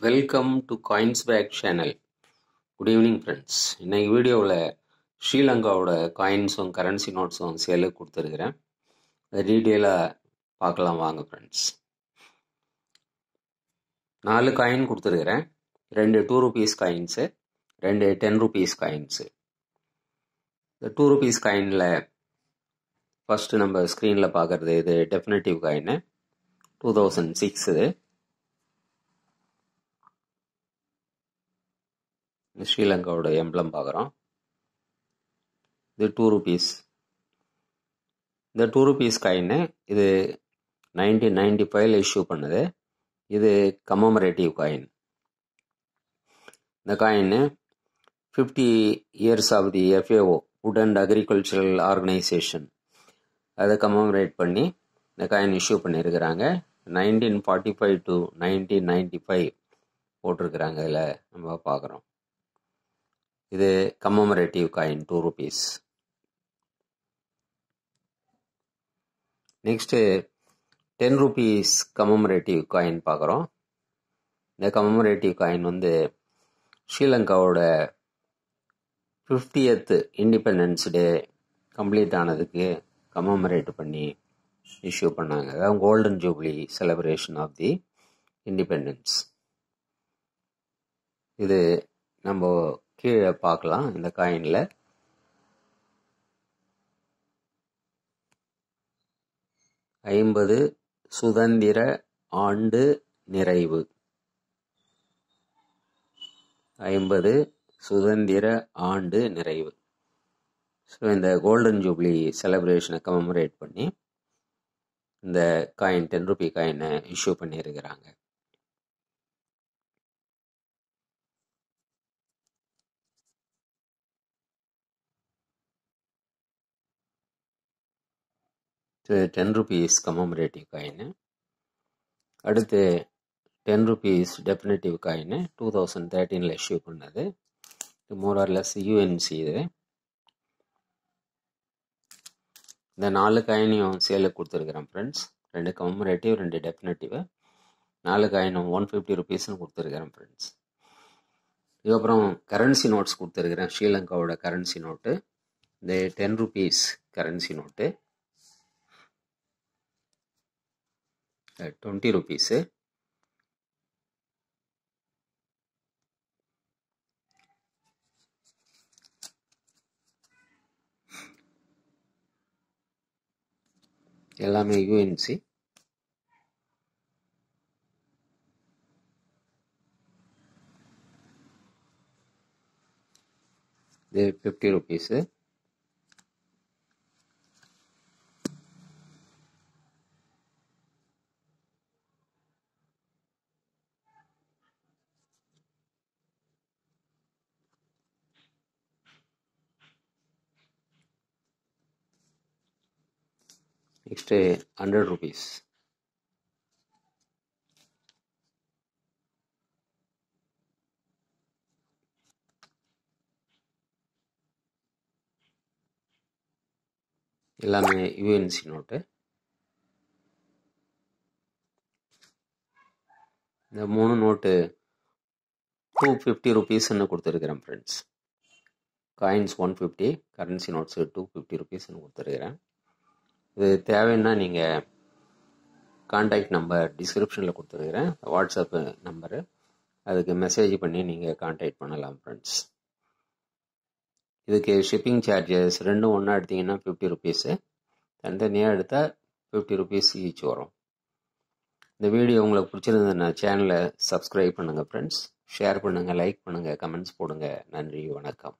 Welcome to coins back channel. Good evening friends. இன்னைக்கு வீடியோவில் ஸ்ரீலங்காவோட காயின்ஸும் currency நோட்ஸும் சேலுக்கு கொடுத்துருக்குறேன். அதை டீட்டெயிலாக பார்க்கலாம் வாங்க ஃப்ரெண்ட்ஸ். 4 காயின் கொடுத்துருக்குறேன். 2 2 ருபீஸ் காயின்ஸு, 2 10 ருபீஸ் காயின்ஸு. இந்த 2 ருபீஸ் காயினில் ஃபஸ்ட்டு நம்ம ஸ்க்ரீனில் பார்க்குறது இது டெஃபினட்டிவ் காயின் 2006 இது. ஸ்ரீலங்காவோட எம்ப்ளம் பார்க்குறோம். இது 2 ருபீஸ். இந்த 2 ருபீஸ் காயின் இது 1995 இஷ்யூ பண்ணுது. இது கமமரேட்டிவ் காயின். இந்த coin 50 years of the FAO food and agricultural organisation அதை கமமரேட் பண்ணி இந்த காயின் இஷ்யூ பண்ணியிருக்கிறாங்க. 1945 to 1995 போட்டிருக்கிறாங்க. இதில் நம்ம பார்க்குறோம். இது commemorative coin 2 rupees. Next 10 rupees commemorative coin பார்க்குறோம். இந்த கமமரேட்டிவ் காயின் ஸ்ரீலங்காவோட 50th இண்டிபெண்டன்ஸ் டே கம்ப்ளீட் ஆனதுக்கு கமமரேட் பண்ணி இஷ்யூ பண்ணாங்க. அதாவது golden jubilee celebration of the independence. இது நம்ம கீழே பார்க்கலாம். இந்த காயினில் ஐம்பது சுதந்திர ஆண்டு நிறைவு. 50 சுதந்திர ஆண்டு நிறைவு. ஸோ இந்த கோல்டன் ஜூப்ளி செலிப்ரேஷனை கமமரேட் பண்ணி இந்த காயின் 10 ருபி காயினை இஷ்யூ பண்ணியிருக்கிறாங்க. இது 10 ருபீஸ் கமமரேட்டிவ் காயின். அடுத்து 10 ருபீஸ் டெஃபினட்டிவ் காயின் 2013 இஷ்யூ பண்ணது. இது மோர் ஆர் லெஸ் UNC. இது இந்த 4 காயினையும் சேலுக்கு கொடுத்துருக்குறேன் ஃப்ரெண்ட்ஸ். 2 commemorative, 2 definitive. 4 காயினும் 150 ருபீஸ்னு கொடுத்துருக்குறேன் ஃப்ரெண்ட்ஸ். இதுக்கப்புறம் கரன்சி நோட்ஸ் கொடுத்துருக்குறேன். ஸ்ரீலங்காவோட கரன்சி நோட்டு. இந்த 10 ருபீஸ் கரன்சி நோட்டு, 20 ருபீஸு, எல்லாமே UNC. இது 50 ருபீஸு, நெக்ஸ்ட்டு 100 ருபீஸ். எல்லாமே UNC நோட்டு. இந்த 3 நோட்டு 250 ருபீஸ்ன்னு கொடுத்துருக்குறேன் ஃப்ரெண்ட்ஸ். காயின்ஸ் 150, கரன்சி நோட்ஸு 250 ருபீஸ்ன்னு கொடுத்துருக்குறேன். இது தேவைன்னா நீங்கள் கான்டாக்ட் நம்பர் டிஸ்கிரிப்ஷனில் கொடுத்துருக்குறேன், வாட்ஸ்அப் நம்பரு. அதுக்கு மெசேஜ் பண்ணி நீங்கள் கான்டாக்ட் பண்ணலாம் ஃப்ரெண்ட்ஸ். இதுக்கு ஷிப்பிங் சார்ஜஸ் ரெண்டும் ஒன்றா எடுத்திங்கன்னா 50 ருபீஸு, தனித்தனியாக எடுத்தால் 50 ருபீஸ் ஈச் வரும். இந்த வீடியோ உங்களுக்கு பிடிச்சிருந்ததுன்னா சேனலை சப்ஸ்கிரைப் பண்ணுங்கள் ஃப்ரெண்ட்ஸ். ஷேர் பண்ணுங்கள், லைக் பண்ணுங்கள், கமெண்ட்ஸ் போடுங்க. நன்றி, வணக்கம்.